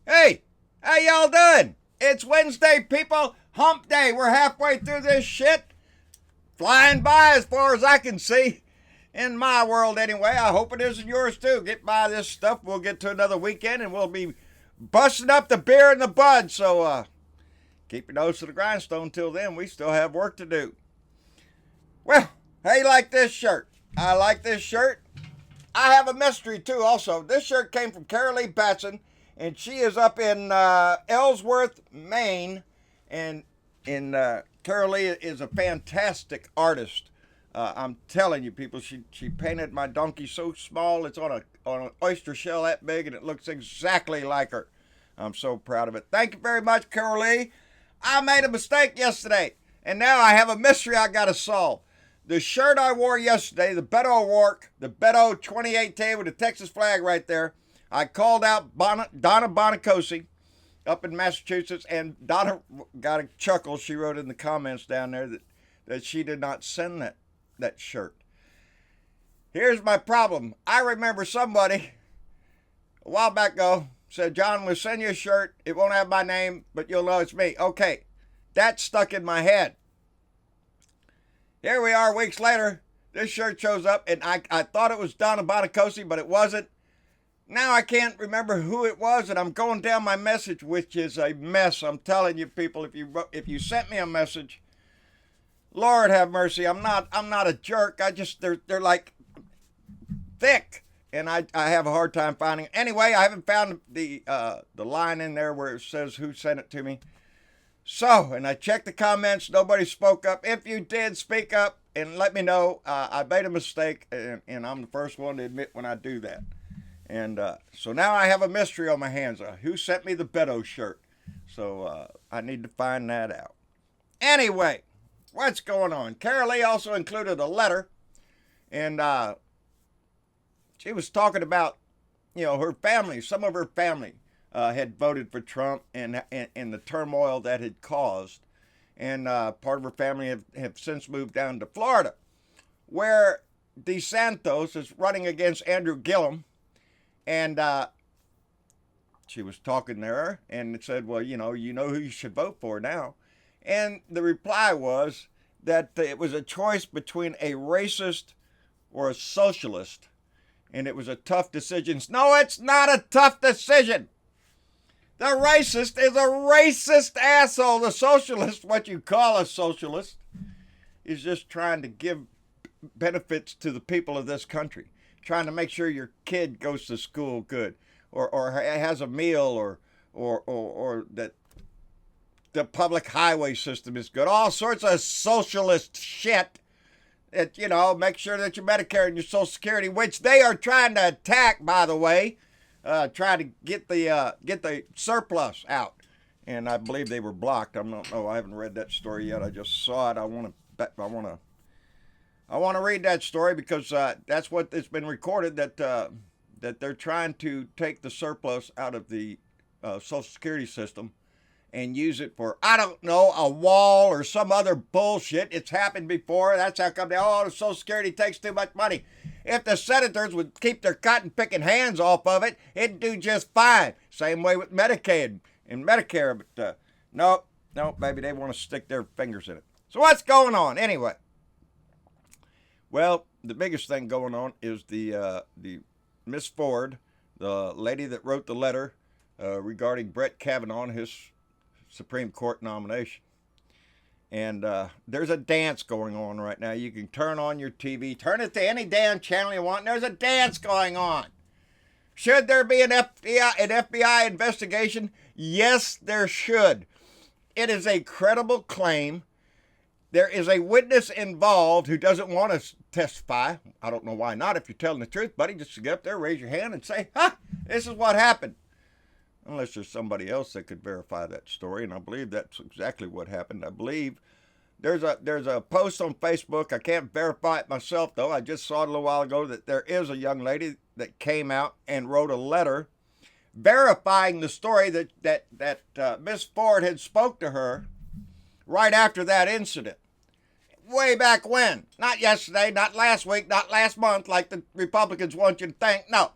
Hey, how y'all doing? It's Wednesday, people. Hump day. We're halfway through this shit. Flying by as far as I can see. In my world, anyway. I hope it is in yours, too. Get by this stuff. We'll get to another weekend, and we'll be busting up the beer and the bud. So, keep your nose to the grindstone till then. We still have work to do. Well, how you like this shirt? I like this shirt. I have a mystery, too, also. This shirt came from Carol Lee Batson, and she is up in Ellsworth, Maine. And Carol Lee is a fantastic artist. I'm telling you, people, she painted my donkey so small, it's on an oyster shell that big, and it looks exactly like her. I'm so proud of it. Thank you very much, Carol Lee. I made a mistake yesterday, and now I have a mystery I got to solve. The shirt I wore yesterday, the Beto work, the Beto 2018 with the Texas flag right there, I called out Donna Bonacosi up in Massachusetts, and Donna got a chuckle. She wrote in the comments down there that she did not send that shirt. Here's my problem. I remember somebody a while back ago said, John, we'll send you a shirt. It won't have my name, but you'll know it's me. Okay, that stuck in my head. Here we are weeks later. This shirt shows up, and I thought it was Donna Bonacosi, but it wasn't. Now I can't remember who it was, and I'm going down my message, which is a mess. I'm telling you, people, if you sent me a message, Lord have mercy. I'm not a jerk. They're like thick, and I have a hard time finding it. Anyway, I haven't found the line in there where it says who sent it to me. So, and I checked the comments. Nobody spoke up. If you did, speak up and let me know. I made a mistake, and I'm the first one to admit when I do that. And so now I have a mystery on my hands. Who sent me the Beto shirt? So I need to find that out. Anyway, what's going on? Carol Lee also included a letter, and she was talking about, her family. Some of her family had voted for Trump and the turmoil that had caused. And part of her family have since moved down to Florida, where DeSantis is running against Andrew Gillum. And she was talking there and said, well, you know who you should vote for now. And the reply was that it was a choice between a racist or a socialist. And it was a tough decision. No, it's not a tough decision. The racist is a racist asshole. The socialist, what you call a socialist, is just trying to give benefits to the people of this country. Trying to make sure your kid goes to school good, or has a meal, or that the public highway system is good. All sorts of socialist shit that, make sure that your Medicare and your Social Security, which they are trying to attack, by the way, try to get the surplus out. And I believe they were blocked. I don't know. I haven't read that story yet. I just saw it. I want to read that story because that's what it's been recorded, that they're trying to take the surplus out of the Social Security system and use it for, I don't know, a wall or some other bullshit. It's happened before. That's how come the Social Security takes too much money. If the senators would keep their cotton-picking hands off of it, it'd do just fine. Same way with Medicaid and Medicare. But no, baby, they want to stick their fingers in it. So what's going on anyway? Well, the biggest thing going on is the Miss Ford, the lady that wrote the letter regarding Brett Kavanaugh and his Supreme Court nomination. And there's a dance going on right now. You can turn on your TV, turn it to any damn channel you want, and there's a dance going on. Should there be an FBI investigation? Yes, there should. It is a credible claim. There is a witness involved who doesn't want to testify. I don't know why not. If you're telling the truth, buddy, just get up there, raise your hand, and say, this is what happened. Unless there's somebody else that could verify that story, and I believe that's exactly what happened. I believe there's a post on Facebook. I can't verify it myself, though. I just saw it a little while ago that there is a young lady that came out and wrote a letter verifying the story that Miss Ford had spoke to her right after that incident. Way back when. Not yesterday, not last week, not last month like the Republicans want you to think. No.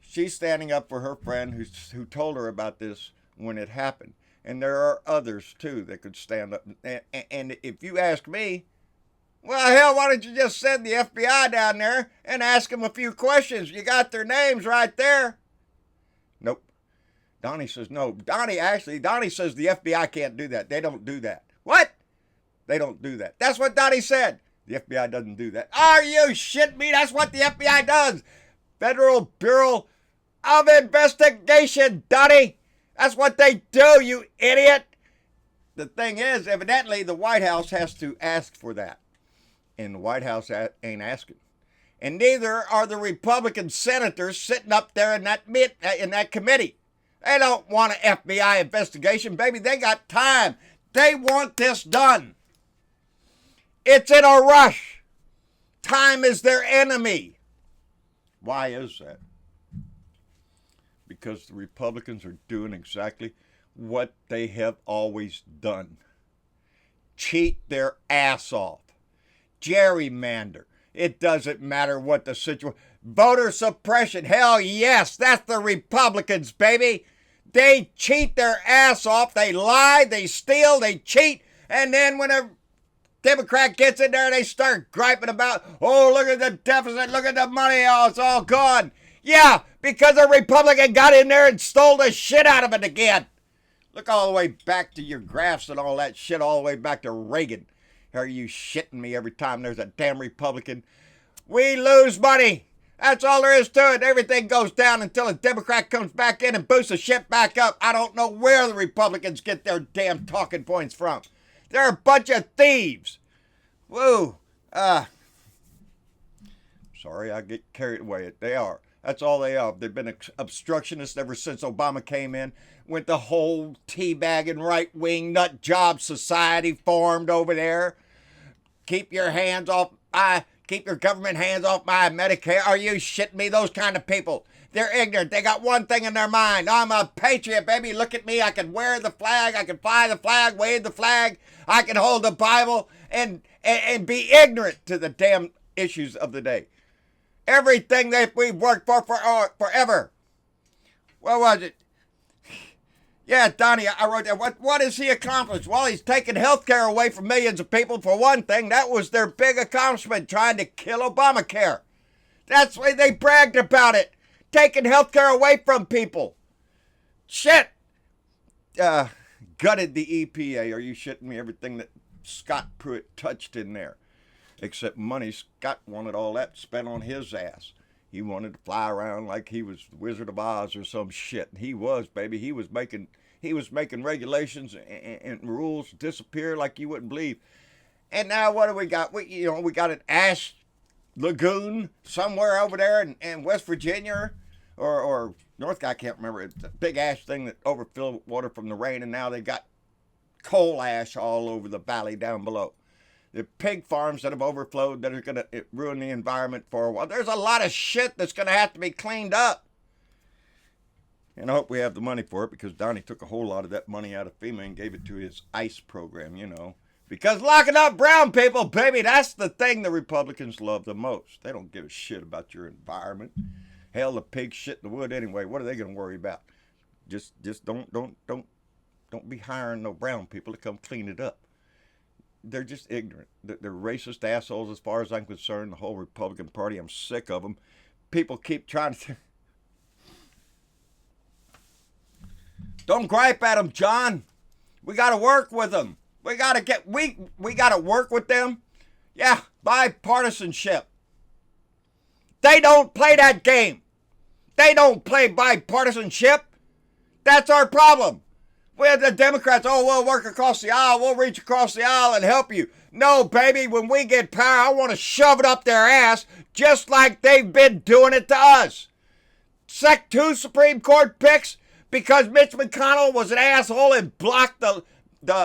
She's standing up for her friend who told her about this when it happened. And there are others, too, that could stand up. And if you ask me, well, hell, why don't you just send the FBI down there and ask them a few questions? You got their names right there. Nope. Donnie says no. Donnie says the FBI can't do that. They don't do that. What? They don't do that. That's what Donnie said. The FBI doesn't do that. Are you shitting me? That's what the FBI does. Federal Bureau of Investigation, Donnie. That's what they do, you idiot. The thing is, evidently, the White House has to ask for that. And the White House ain't asking. And neither are the Republican senators sitting up there in that committee. They don't want an FBI investigation, baby. They got time. They want this done. It's in a rush. Time is their enemy. Why is that? Because the Republicans are doing exactly what they have always done. Cheat their ass off. Gerrymander. It doesn't matter what the situation. Voter suppression. Hell yes, that's the Republicans, baby. They cheat their ass off. They lie, they steal, they cheat. And then when a Democrat gets in there, they start griping about, oh, look at the deficit, look at the money, oh, it's all gone. Yeah, because a Republican got in there and stole the shit out of it again. Look all the way back to your graphs and all that shit, all the way back to Reagan. Are you shitting me every time there's a damn Republican? We lose money. That's all there is to it. Everything goes down until a Democrat comes back in and boosts the shit back up. I don't know where the Republicans get their damn talking points from. They're a bunch of thieves. Woo. Sorry, I get carried away. They are. That's all they are. They've been obstructionists ever since Obama came in. Went the whole teabagging right-wing nut job society formed over there. Keep your government hands off my Medicare. Are you shitting me? Those kind of people. They're ignorant. They got one thing in their mind. I'm a patriot, baby. Look at me. I can wear the flag. I can fly the flag, wave the flag. I can hold the Bible and be ignorant to the damn issues of the day. Everything that we've worked for forever. What was it? Yeah, Donnie, I wrote that. What has he accomplished? Well, he's taken health care away from millions of people. For one thing, that was their big accomplishment, trying to kill Obamacare. That's why they bragged about it. Taking health care away from people. Shit. Gutted the EPA. Are you shitting me? Everything that Scott Pruitt touched in there. Except money. Scott wanted all that spent on his ass. He wanted to fly around like he was the Wizard of Oz or some shit. He was, baby. He was making regulations and rules disappear like you wouldn't believe. And now what do we got? We got an ash lagoon somewhere over there in West Virginia or North. I can't remember. It's a big ash thing that overfilled water from the rain, and now they got coal ash all over the valley down below. The pig farms that have overflowed that are going to ruin the environment for a while. There's a lot of shit that's going to have to be cleaned up. And I hope we have the money for it, because Donnie took a whole lot of that money out of FEMA and gave it to his ICE program, Because locking up brown people, baby, that's the thing the Republicans love the most. They don't give a shit about your environment. Hell, the pigs shit in the wood anyway. What are they going to worry about? Just don't be hiring no brown people to come clean it up. They're just ignorant. They're racist assholes as far as I'm concerned. The whole Republican Party, I'm sick of them. People keep trying to... Don't gripe at them, John. We got to work with them. We got to work with them. Yeah, bipartisanship. They don't play that game. They don't play bipartisanship. That's our problem. We have the Democrats, we'll work across the aisle. We'll reach across the aisle and help you. No, baby, when we get power, I want to shove it up their ass just like they've been doing it to us. Sec 2 Supreme Court picks because Mitch McConnell was an asshole and blocked the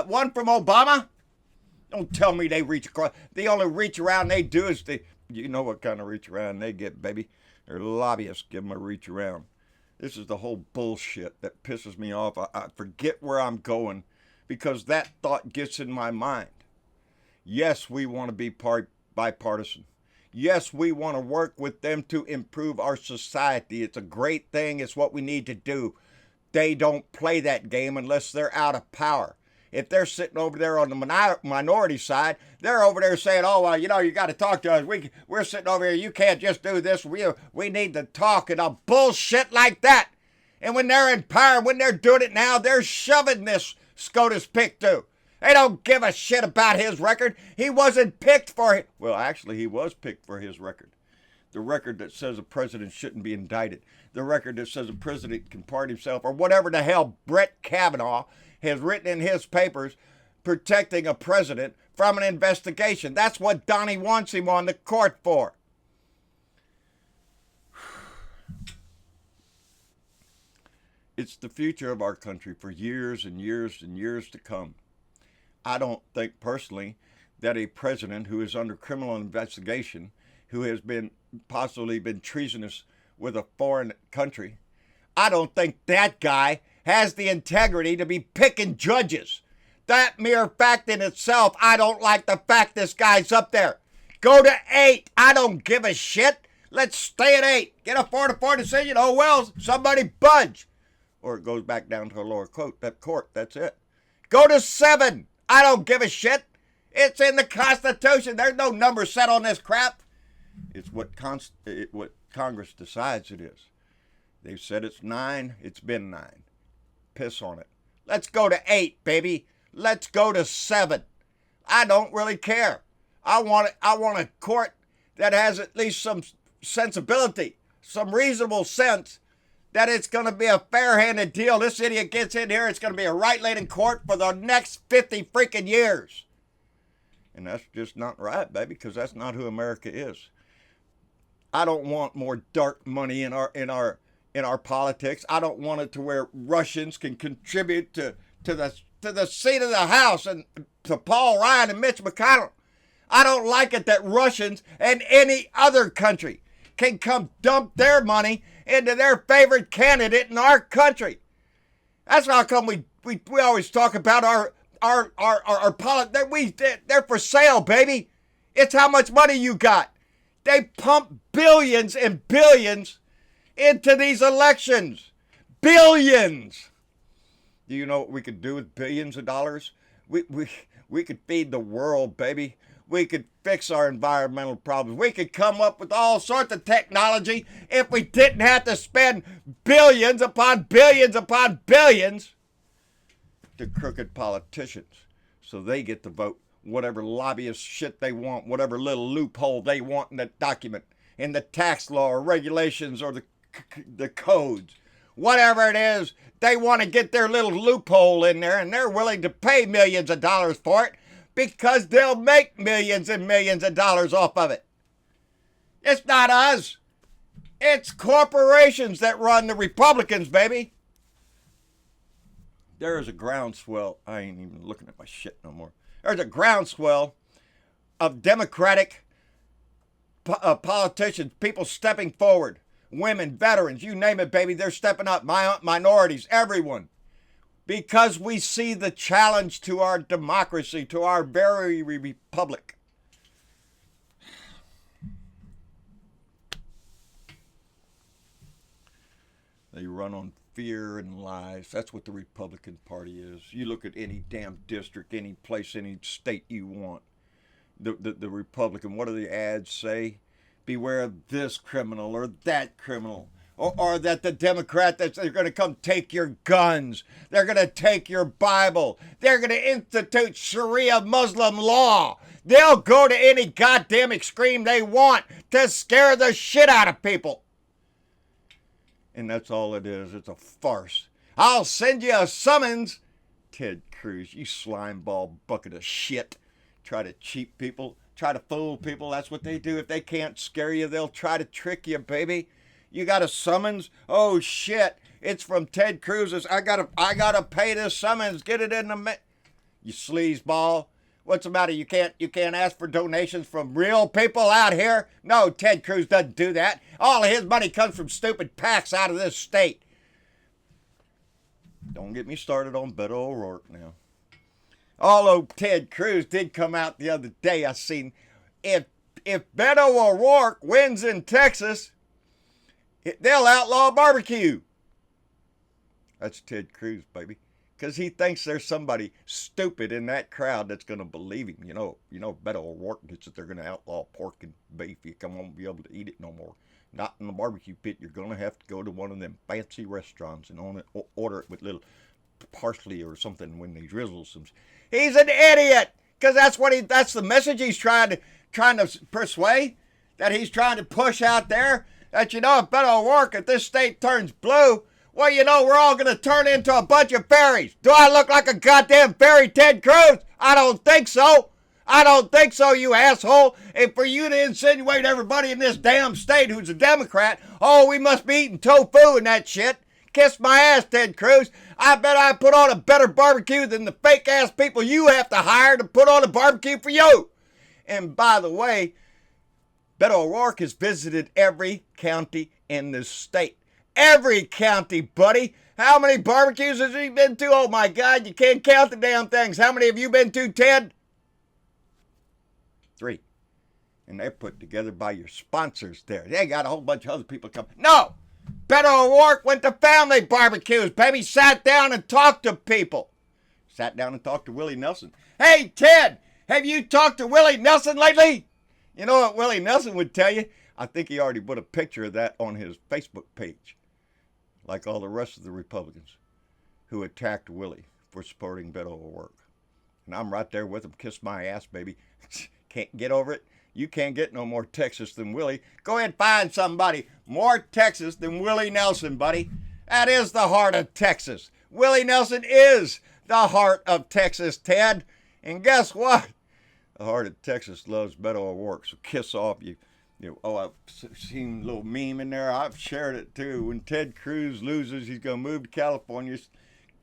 one from Obama? Don't tell me they reach across. The only reach around they do is you know what kind of reach around they get, baby. They're lobbyists give them a reach around. This is the whole bullshit that pisses me off. I forget where I'm going because that thought gets in my mind. Yes, we want to be bipartisan. Yes, we want to work with them to improve our society. It's a great thing. It's what we need to do. They don't play that game unless they're out of power. If they're sitting over there on the minority side, they're over there saying, oh, well, you got to talk to us. We're sitting over here. You can't just do this. We need to talk and a bullshit like that. And when they're in power, when they're doing it now, they're shoving this SCOTUS pick too. They don't give a shit about his record. He wasn't picked for it. Well, actually, he was picked for his record. The record that says a president shouldn't be indicted. The record that says a president can pardon himself, or whatever the hell Brett Kavanaugh has written in his papers protecting a president from an investigation. That's what Donnie wants him on the court for. It's the future of our country for years and years and years to come. I don't think personally that a president who is under criminal investigation, who has possibly been treasonous with a foreign country, I don't think that guy has the integrity to be picking judges. That mere fact in itself, I don't like the fact this guy's up there. Go to 8. I don't give a shit. Let's stay at 8. Get a 4-4 decision. Oh, well, somebody budge. Or it goes back down to a lower court. That's it. Go to 7. I don't give a shit. It's in the Constitution. There's no number set on this crap. It's what Congress decides it is. They've said it's 9. It's been 9. Piss on it. Let's go to 8, baby. Let's go to 7. I don't really care. I want a court that has at least some sensibility, some reasonable sense that it's going to be a fair-handed deal. This idiot gets in here, it's going to be a right lane in court for the next 50 freaking years. And that's just not right, baby, because that's not who America is. I don't want more dark money in our politics. I don't want it to where Russians can contribute to the seat of the House and to Paul Ryan and Mitch McConnell. I don't like it that Russians and any other country can come dump their money into their favorite candidate in our country. That's how come we always talk about our politics. They're for sale, baby. It's how much money you got. They pump billions and billions into these elections. Billions. Do you know what we could do with billions of dollars? We could feed the world, baby. We could fix our environmental problems. We could come up with all sorts of technology if we didn't have to spend billions upon billions upon billions to crooked politicians so they get to vote whatever lobbyist shit they want, whatever little loophole they want in the document, in the tax law or regulations or the codes. Whatever it is, they want to get their little loophole in there, and they're willing to pay millions of dollars for it because they'll make millions and millions of dollars off of it. It's not us. It's corporations that run the Republicans, baby. There is a groundswell. I ain't even looking at my shit no more. There's a groundswell of Democratic politicians, people stepping forward. Women, veterans, you name it, baby. They're stepping up. Minorities, everyone. Because we see the challenge to our democracy, to our very republic. They run on fear and lies. That's what the Republican Party is. You look at any damn district, any place, any state you want. The Republican, what do the ads say? Beware of this criminal or that criminal. Or that the Democrat, they're going to come take your guns. They're going to take your Bible. They're going to institute Sharia Muslim law. They'll go to any goddamn extreme they want to scare the shit out of people. And that's all it is. It's a farce. I'll send you a summons. Ted Cruz, you slimeball bucket of shit. Try to cheat people. Try to fool people. That's what they do. If they can't scare you, they'll try to trick you, baby. You got a summons? Oh shit! It's from Ted Cruz's. I gotta pay this summons. Get it in the you sleazeball. What's the matter? You can't ask for donations from real people out here? No, Ted Cruz doesn't do that. All of his money comes from stupid PACs out of this state. Don't get me started on Beto O'Rourke now. Although Ted Cruz did come out the other day, I seen if if Beto O'Rourke wins in Texas, they'll outlaw barbecue. That's Ted Cruz, baby. Because he thinks there's somebody stupid in that crowd that's going to believe him. You know, Beto O'Rourke thinks that they're going to outlaw pork and beef. You won't be able to eat it no more. Not in the barbecue pit. You're going to have to go to one of them fancy restaurants and order it with little parsley or something when they drizzle some. He's an idiot. Because that's the message he's trying to persuade. That he's trying to push out there. That, if Beto O'Rourke, if this state turns blue, well, we're all going to turn into a bunch of fairies. Do I look like a goddamn fairy, Ted Cruz? I don't think so. I don't think so, you asshole. And for you to insinuate everybody in this damn state who's a Democrat, we must be eating tofu and that shit. Kiss my ass, Ted Cruz. I bet I put on a better barbecue than the fake-ass people you have to hire to put on a barbecue for you. And by the way, Beto O'Rourke has visited every county in this state. Every county, buddy. How many barbecues has he been to? Oh, my God, you can't count the damn things. How many have you been to, Ted? 3. And they're put together by your sponsors there. They got a whole bunch of other people coming. No! Beto O'Rourke went to family barbecues, baby. Sat down and talked to people. Sat down and talked to Willie Nelson. Hey, Ted, have you talked to Willie Nelson lately? You know what Willie Nelson would tell you? I think he already put a picture of that on his Facebook page. Like all the rest of the Republicans who attacked Willie for supporting Beto O'Rourke. And I'm right there with him. Kiss my ass, baby. Can't get over it. You can't get no more Texas than Willie. Go ahead and find somebody more Texas than Willie Nelson, buddy. That is the heart of Texas. Willie Nelson is the heart of Texas, Ted. And guess what? The heart of Texas loves Beto O'Rourke. So kiss off, you. I've seen a little meme in there. I've shared it too. When Ted Cruz loses, he's going to move to California.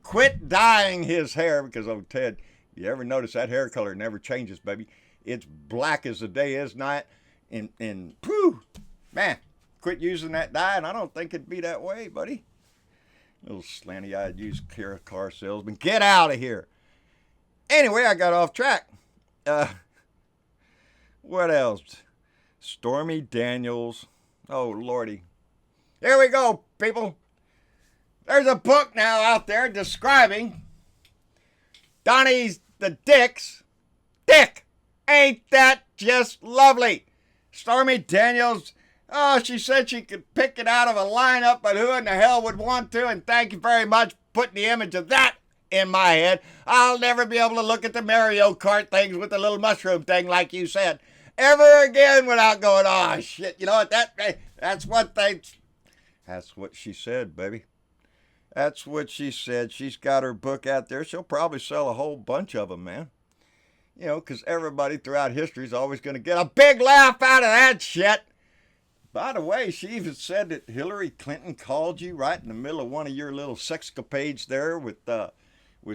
Quit dyeing his hair because, Ted, you ever notice that hair color never changes, baby? It's black as the day is night. And phew, man, quit using that dye, and I don't think it'd be that way, buddy. Little slanty-eyed used car salesman. Get out of here. Anyway, I got off track. What else? Stormy Daniels. Oh, Lordy. Here we go, people. There's a book now out there describing Donnie's the Dick's dick. Ain't that just lovely? Stormy Daniels, she said she could pick it out of a lineup, but who in the hell would want to? And thank you very much for putting the image of that in my head. I'll never be able to look at the Mario Kart things with the little mushroom thing like you said ever again without going, oh, shit. You know what? That's what she said, baby. That's what she said. She's got her book out there. She'll probably sell a whole bunch of them, man. Because everybody throughout history is always going to get a big laugh out of that shit. By the way, she even said that Hillary Clinton called you right in the middle of one of your little sexcapades there with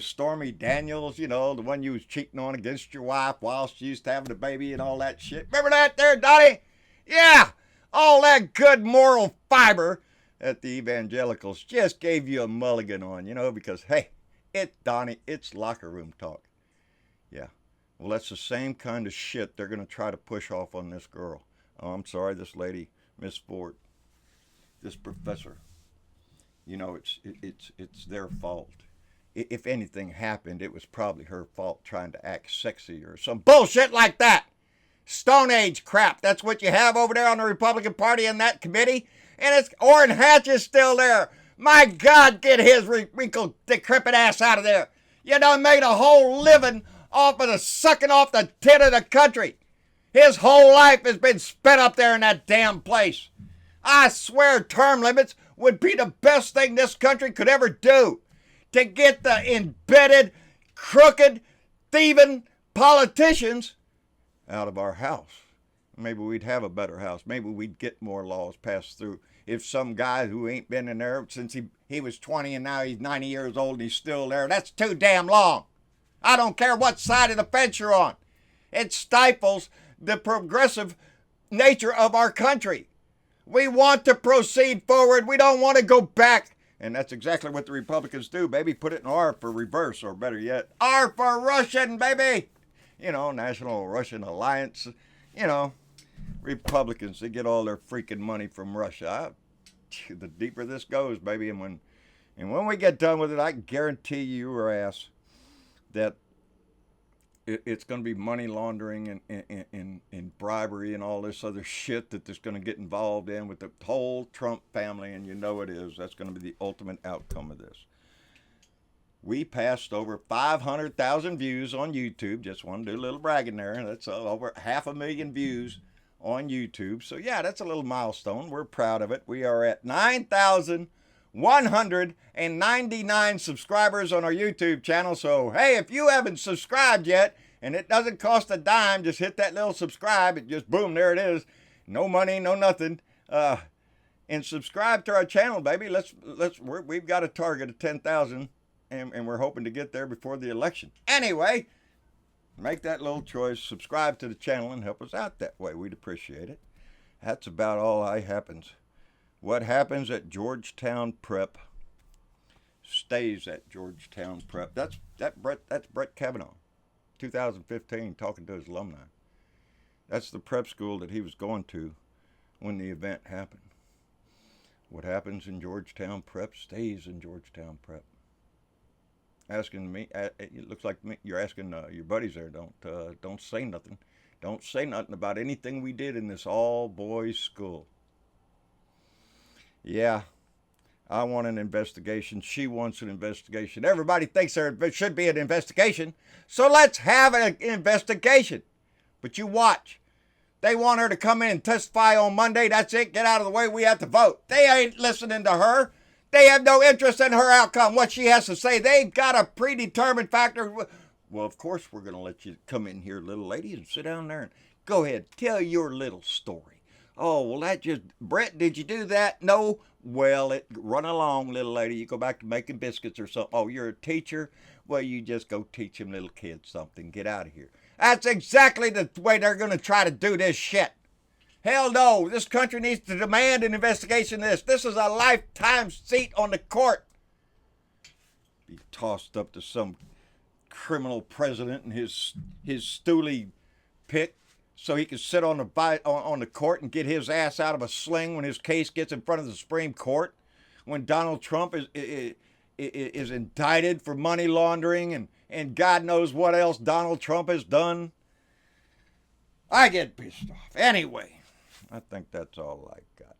Stormy Daniels, the one you was cheating on against your wife while she used to having a baby and all that shit. Remember that there, Donnie? Yeah, all that good moral fiber that the evangelicals just gave you a mulligan on, because, hey, Donnie, it's locker room talk. Yeah. Well, that's the same kind of shit they're going to try to push off on this girl. Oh, I'm sorry, this lady, Miss Ford, this professor. It's their fault. If anything happened, it was probably her fault trying to act sexy or some bullshit like that. Stone Age crap. That's what you have over there on the Republican Party in that committee. And it's Orrin Hatch is still there. My God, get his wrinkled, decrepit ass out of there. You done made a whole living off of the sucking off the tit of the country. His whole life has been spent up there in that damn place. I swear term limits would be the best thing this country could ever do. To get the embedded, crooked, thieving politicians out of our house. Maybe we'd have a better house. Maybe we'd get more laws passed through. If some guy who ain't been in there since he was 20 and now he's 90 years old and he's still there, that's too damn long. I don't care what side of the fence you're on. It stifles the progressive nature of our country. We want to proceed forward. We don't want to go back. And that's exactly what the Republicans do, baby. Put it in R for reverse, or better yet, R for Russian, baby. National Russian Alliance. Republicans, they get all their freaking money from Russia. The deeper this goes, baby, and when we get done with it, I guarantee you your ass that it's going to be money laundering and bribery and all this other shit that there's going to get involved in with the whole Trump family, and you know it is. That's going to be the ultimate outcome of this. We passed over 500,000 views on YouTube. Just want to do a little bragging there. That's over 500,000 views on YouTube. So, yeah, that's a little milestone. We're proud of it. We are at 9,199 subscribers on our YouTube channel. So, hey, if you haven't subscribed yet, and it doesn't cost a dime, just hit that little subscribe. It just, boom, there it is. No money, no nothing. And subscribe to our channel, baby. We've got a target of 10,000. And we're hoping to get there before the election. Anyway, make that little choice. Subscribe to the channel and help us out that way. We'd appreciate it. That's about all that happens. What happens at Georgetown Prep stays at Georgetown Prep. That's Brett Kavanaugh, 2015, talking to his alumni. That's the prep school that he was going to when the event happened. What happens in Georgetown Prep stays in Georgetown Prep. Asking me, it looks like you're asking your buddies there. Don't say nothing. Don't say nothing about anything we did in this all-boys school. Yeah, I want an investigation. She wants an investigation. Everybody thinks there should be an investigation, so let's have an investigation. But you watch. They want her to come in and testify on Monday. That's it. Get out of the way. We have to vote. They ain't listening to her. They have no interest in her outcome, what she has to say. They've got a predetermined factor. Well, of course, we're going to let you come in here, little lady, and sit down there and go ahead. Tell your little story. Oh, well, Brett, did you do that? No. Well, run along, little lady. You go back to making biscuits or something. Oh, you're a teacher? Well, you just go teach them little kids something. Get out of here. That's exactly the way they're going to try to do this shit. Hell no, this country needs to demand an investigation of this. This is a lifetime seat on the court. Be tossed up to some criminal president and his stoolie pick so he can sit on the court and get his ass out of a sling when his case gets in front of the Supreme Court. When Donald Trump is indicted for money laundering and God knows what else Donald Trump has done. I get pissed off. Anyway. I think that's all I got.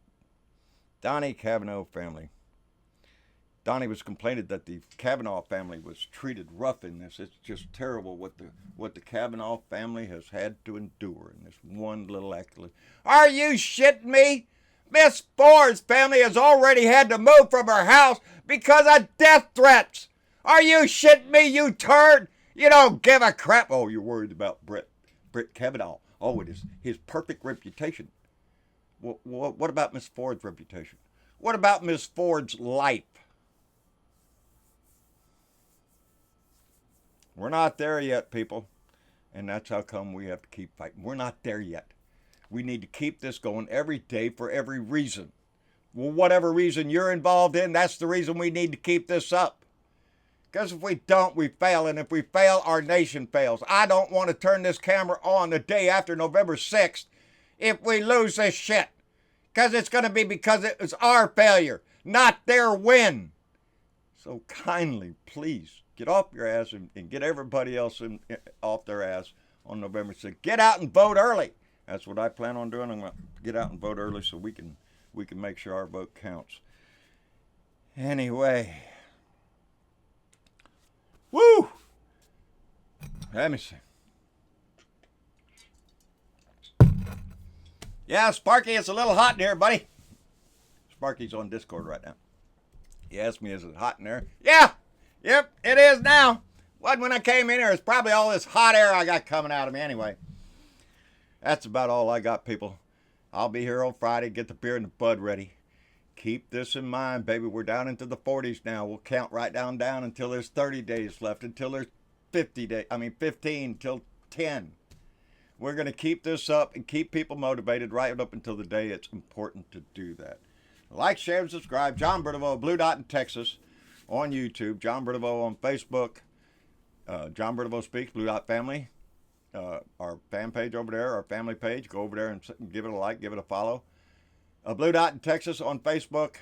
Donnie Kavanaugh family. Donnie was complaining that the Kavanaugh family was treated rough in this. It's just terrible what the Kavanaugh family has had to endure in this one little accolade. Are you shitting me? Miss Ford's family has already had to move from her house because of death threats. Are you shitting me, you turd? You don't give a crap. Oh, you're worried about Brett Kavanaugh. Oh, it is his perfect reputation. What about Miss Ford's reputation? What about Miss Ford's life? We're not there yet, people. And that's how come we have to keep fighting. We're not there yet. We need to keep this going every day for every reason. Well, whatever reason you're involved in, that's the reason we need to keep this up. Because if we don't, we fail. And if we fail, our nation fails. I don't want to turn this camera on the day after November 6th if we lose this shit. Because it's going to be because it was our failure, not their win. So kindly, please, get off your ass and get everybody else off their ass on November 6th. Get out and vote early. That's what I plan on doing. I'm going to get out and vote early so we can make sure our vote counts. Anyway. Woo! Let me see. Yeah, Sparky, it's a little hot in here, buddy. Sparky's on Discord right now. He asked me, is it hot in there? Yeah! Yep, it is now. Wasn't when I came in here. It's probably all this hot air I got coming out of me anyway. That's about all I got, people. I'll be here on Friday. Get the beer and the bud ready. Keep this in mind, baby. We're down into the 40s now. We'll count right down until there's 30 days left, until there's 15 till 10. We're going to keep this up and keep people motivated right up until the day it's important to do that. Like, share, and subscribe. John Bertavo, Blue Dot in Texas on YouTube. John Bertavo on Facebook. John Bertavo Speaks, Blue Dot Family. our fan page over there, our family page. Go over there and give it a like, give it a follow. Blue Dot in Texas on Facebook.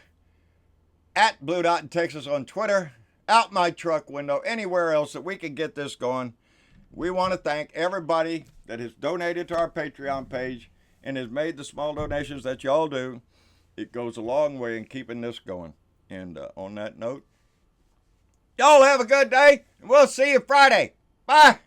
At Blue Dot in Texas on Twitter. Out my truck window. Anywhere else that we can get this going. We want to thank everybody that has donated to our Patreon page and has made the small donations that y'all do. It goes a long way in keeping this going. And on that note, y'all have a good day, and we'll see you Friday. Bye.